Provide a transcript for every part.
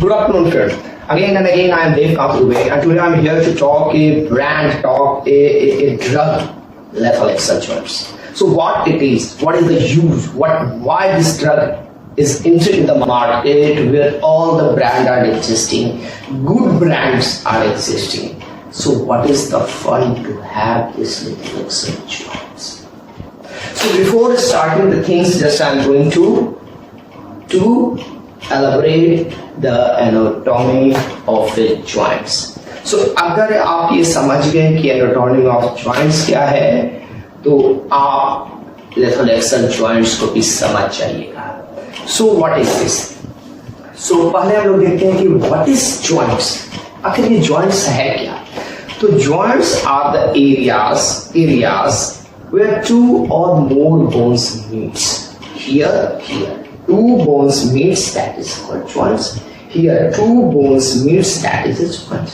Good afternoon, friends. Again and again, I am Dev Kant Dubey, and today I am here to talk a drug, Letholexal joints. So, what it is, what is the use, why this drug is entering the market where all the brands are existing, good brands are existing. So, what is the fun to have this Letholexal joints? So, before starting the things, just I am going to elaborate the anatomy of the joints. So अगर आप ये समझ गए कि anatomy of joints क्या है, तो आप Letholexal joints को भी समझ जाइएगा. So what is this? So पहले हम लोग देखते हैं कि what is joints? आखिर ये joints है क्या? तो joints are the areas where two or more bones meets. Here. Two bones meets, that is called joints. Here, two bones meets, that is a joint.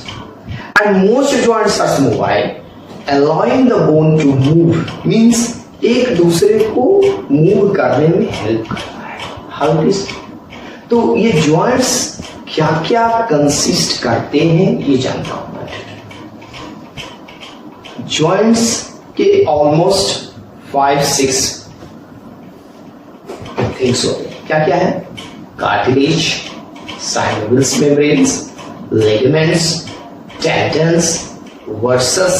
And most joints are mobile, allowing the bone to move. Means एक दूसरे को move करने में help करता है. How it is? तो ये joints क्या consist करते हैं ये जानता हूँ मैं. Joints के almost 5-6 things होते हैं. क्या है? Cartilage, synovial membranes, ligaments, tendons, versus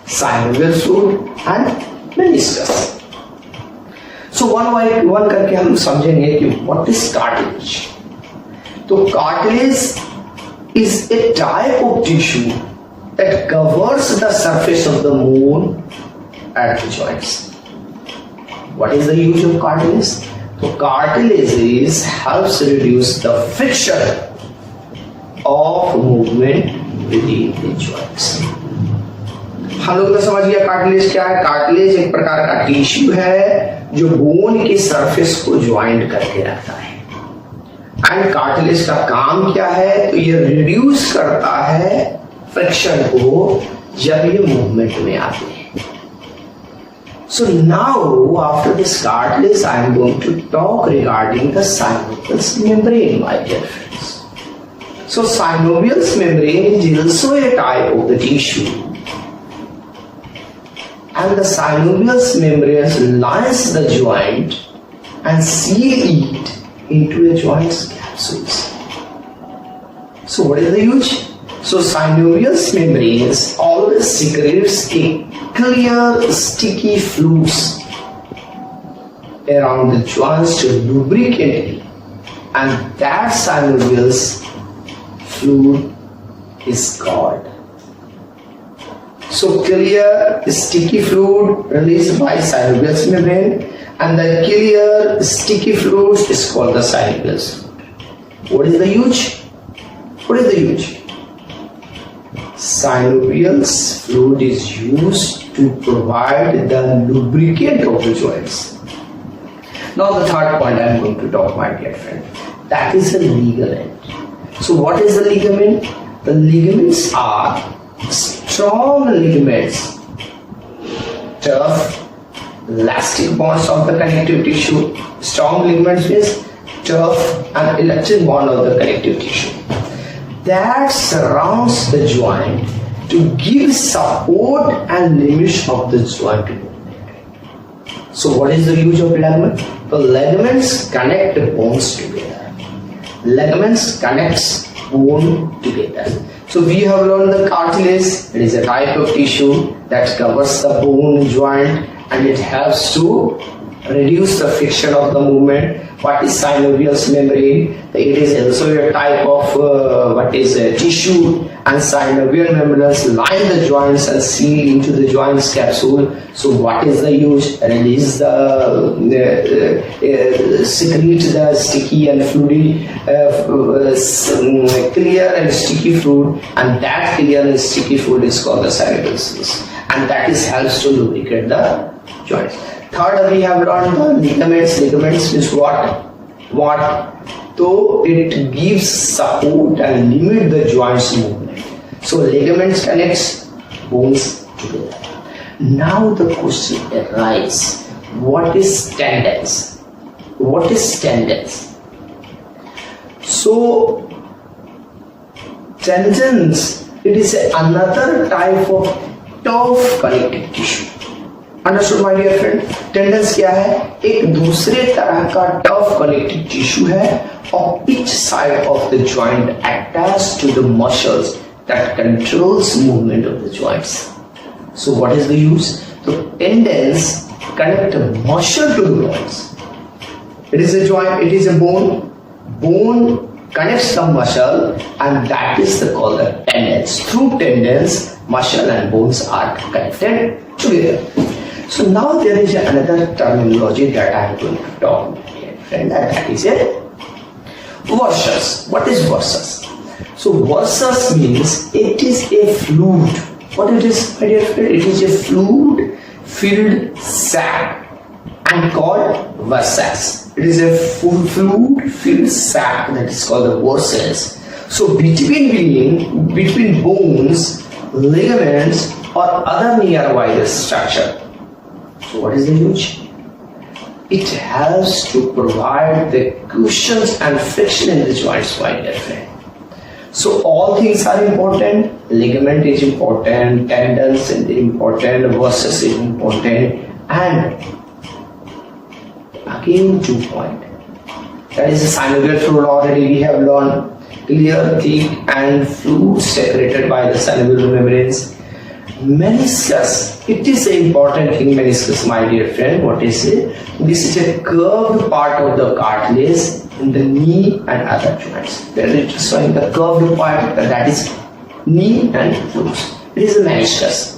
synovial fluid and meniscus. So one करके हम समझेंगे कि what is cartilage? तो cartilage is a type of tissue that covers the surface of the bone at the joints. What is the use of cartilage? So cartilage helps reduce the friction of movement within the joints. हम लोग तो समझ गया cartilage क्या है. Cartilage एक प्रकार का टिश्यू है जो बोन के सरफेस को ज्वाइंट करके रखता है. एंड कार्टिलेज का काम क्या है? तो ये रिड्यूस करता है फ्रिक्शन को जब ये मूवमेंट में आते हैं. So now, after this cartilage, I am going to talk regarding the synovial membrane, my dear friends. So synovial membrane is also a type of the tissue, and the synovial membrane lines the joint and seal it into a joint's capsules. So what is the use? So synovial membranes always secretes a clear sticky fluids around the joints to lubricate it, and that synovial fluid is called. So clear sticky fluid released by synovial membrane, and the clear sticky fluid is called the synovial fluid. What is the use? Synovial fluid is used to provide the lubricant of the joints. Now the third point I am going to talk, my dear friend, that is the ligament. So what is the ligament? The ligaments are strong ligaments, tough, elastic bonds of the connective tissue. Strong ligaments means tough and elastic bond of the connective tissue that surrounds the joint to give support and limits of the joint movement. So what is the use of ligament? The ligaments connect the bones together. Ligaments connects bone together. So we have learned the cartilage. It is a type of tissue that covers the bone joint and it helps to reduce the friction of the movement. What is synovial membrane? It is also a type of tissue, and synovial membranes line the joints and seal into the joints capsule. So what is the use? Release secrete the sticky and fluid, clear and sticky fluid, and that clear and sticky fluid is called the synovial fluid, and that is helps to lubricate the joints. Third, we have learned the ligaments. Ligaments is what? So it gives support and limit the joints movement. So ligaments connects bones together. Now the question arises: what is tendons? So Tendons, it is another type of tough connective tissue. Understood my dear friend? Tendons क्या है? एक दूसरे तरह का tough connective tissue है of each side of the joint attached to the muscles that controls movement of the joints. So what is the use? So tendons connect a muscle to the joints. It is a joint, it is a bone. Bone connects the muscle and that is called the tendons. Through tendons, muscle and bones are connected together. So now there is another terminology that I am going to talk about, and that is a versus. What is versus? So versus means it is a fluid. What it is, my dear friend? It is a fluid-filled sac and called versus. It is a full fluid-filled sac that is called the versus. So between bones, ligaments, or other nearby structure. So what is the use? It helps to provide the cushions and friction in the joints, my dear friend. So all things are important. Ligament is important, tendons is important, versus is important, and again 2 point. That is the synovial fluid. Already we have learned clear, thick, and fluid separated by the synovial membranes. Meniscus, it is an important thing. Meniscus, my dear friend, what is it? This is a curved part of the cartilage in the knee and other joints. Where it is showing the curved part, that is knee and glutes. It is a meniscus.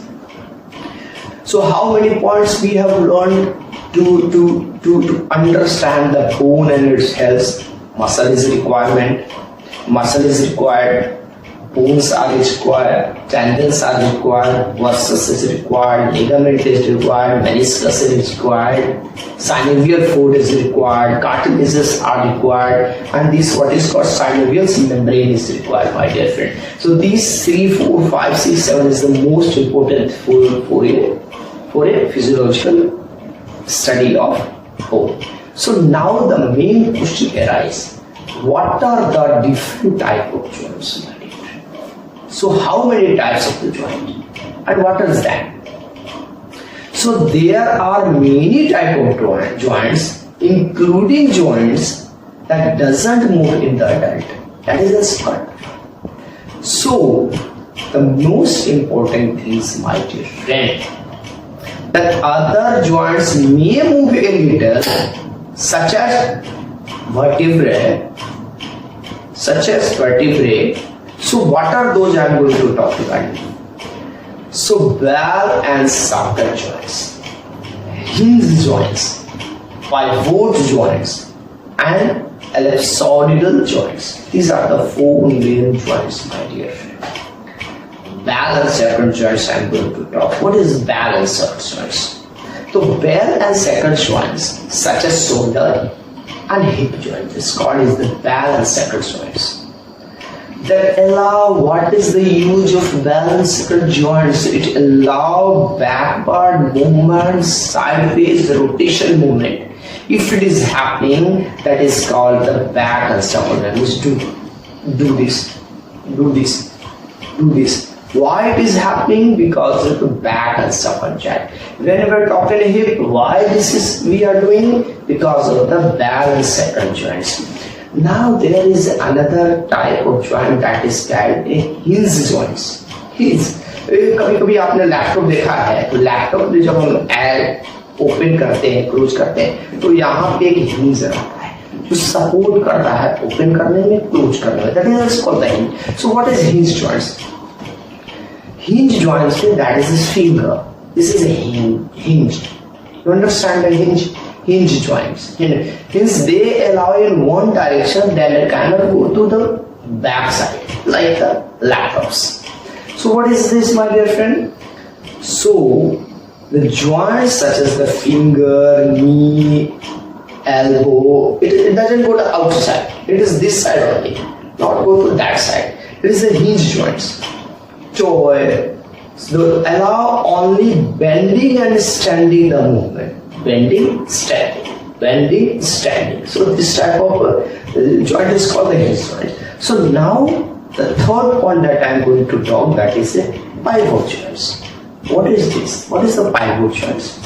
So how many points we have learned to understand the bone and its health? Muscle is requirement. Muscle is required. Bones are required, tendons are required, versus is required, ligament is required, meniscus is required, synovial fluid is required, cartilages are required, and this what is called synovial membrane is required, my dear friend. So these 3, 4, 5, 6, 7 is the most important for a physiological study of bone. So now the main question arises: what are the different type of joints? So how many types of the joint and what is that? So there are many type of joints, including joints that doesn't move in the adult. That is the skull. So the most important thing is, my dear friend, that other joints may move a little, such as vertebrae. So what are those I am going to talk about? So ball and socket joints, hinge joints, pivot joints, and ellipsoidal joints. These are the 4 main joints, my dear friend. Ball and socket joints I am going to talk. What is ball and socket joints? So ball and socket joints, such as shoulder and hip joint, is called as the ball and socket joints. That allow, what is the use of balance joints? It allow backward movement, sideways rotation movement. If it is happening, that is called the back and support. Do this. Why it is happening? Because of the back and support joint. Whenever talking hip, why this is we are doing? Because of the balance second joints. Now there is another type of joint that is called a hinge joints. Hinge. कभी आपने laptop देखा है, तो laptop में जब हम app open करते हैं, क्लोज करते हैं, तो यहाँ पे एक हिंज रहता है जो सपोर्ट करता है ओपन करने में, क्लोज करने में. That is called the hinge. So what is hinge joints? Hinge joints, that is his finger. This is a hinge. You understand the hinge? Hinge joints. Hence they allow in one direction, then it cannot go to the back side like the laptops. So what is this, my dear friend? So the joints such as the finger, knee, elbow, it doesn't go to the outside. It is this side only, not go to that side. It is the hinge joints. Toe, so allow only bending and standing the movement. Bending, standing. So this type of joint is called the hinge joint. So now The third point that I am going to talk, that is a pivot joints. What is this? What is the pivot joints?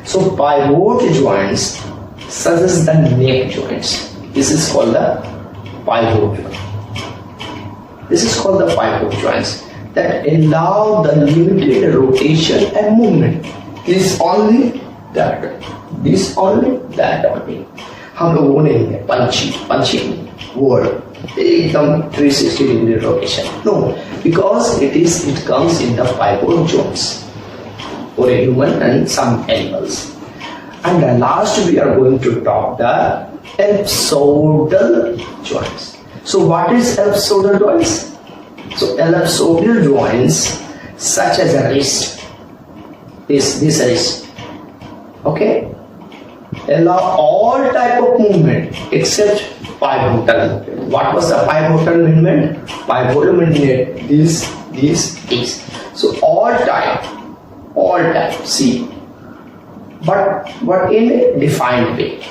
So pivot joints such as the neck joints. This is called the pivot joint. This is called the pivot joints that allow the limited rotation and movement. This only, that. This only, that only. हम लोगों ने punching word एकदम 360 degree rotation. No, because it comes in the pivot joints for a human and some animals. And last we are going to talk the ellipsoidal joints. So what is ellipsoidal joints? So ellipsoidal joints such as a wrist, this wrist, okay, allow all type of movement except pivotal. What was the pivotal movement? Pivotal movement, this. So all type, see, but in a defined way,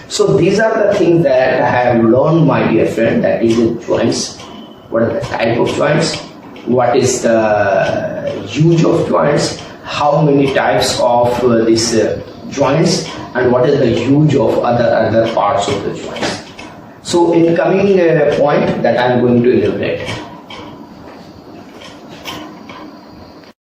So these are the things that I have learned, my dear friend, that is the joints. What are the type of joints? What is the use of joints? How many types of these joints, and what is the use of other parts of the joints? So in coming point that I am going to elaborate.